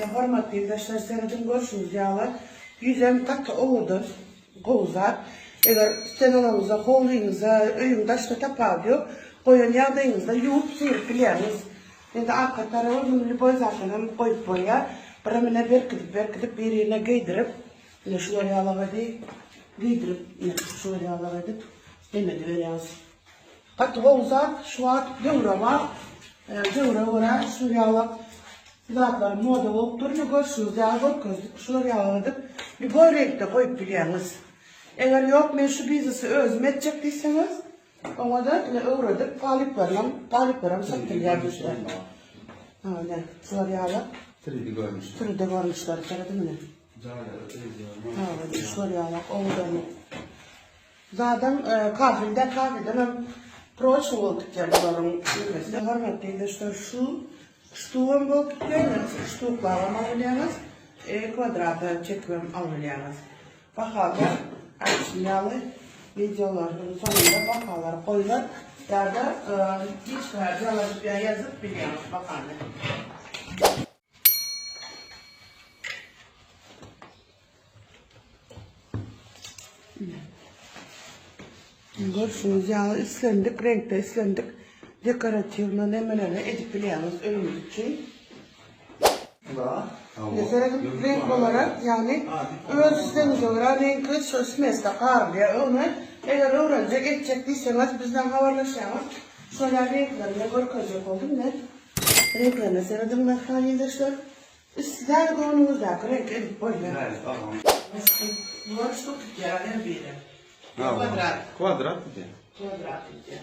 Hormatly arkadaşlar, senedim görüşürüz yağlar. Yüzem katı oldu, kovuzar. Eğer senelerinizde, kovduğunuzda, öyün taşta tapağı diyor. Koyun yağdığınızda yuvup sıyırıp biliyorsunuz. Şimdi arka tarafı bunu boy zaten koyup boya. Paramına berkidip bir yerine giydirip. Yine şuraya yağladı. Giydirip, yine şuraya yağladı. Demedi veriyoruz. Katı kovuzar, şu an dövre var. Dövre var, şuraya yağladı. Zaten moda olup duruyor, görüşürüz ya, gözlük, şuraya yağladık. Bir boy renkte koyup biliyorsunuz. Eğer yok, ben şu biznesi özüm edecektiyseniz, ona da öğredik, talip verem, satılıyor bizler. Öyle, şuraya yağladık. 3D görmüşler. 3D görmüşler, değil mi? Evet, şuraya yağladık, oğudanı. Zaten kahveden hem proşu olduk ya bunların. Hormatly işte şu stuğum bu kitleyiz, stuğuklar almalıyız, kvadratı çekiyorum almalıyız. Bakalım, açmayalı videoların sonunda bakalım koyular ya da hiç verdiler yazıp biliyoruz bakalım. Görüşürüz ya, islendik, renkte islendik. Dekoratifle hemen edip biliyoruz önümüz için. Mesela renk olarak yani ölçüseniz olarak renk sözmezde karlıya onu eğer öğrenecek edecektiyseniz bizden haberleşemez. Şöyle renklerine görükecek oldum ne? Renklerine seyredim ben arkadaşlar. Sizler konumuzdaki renk edip boyunca. Evet, tamam. Bunlar çok yani biri. Kvadrat. Kvadrat diye. Kvadrat diye.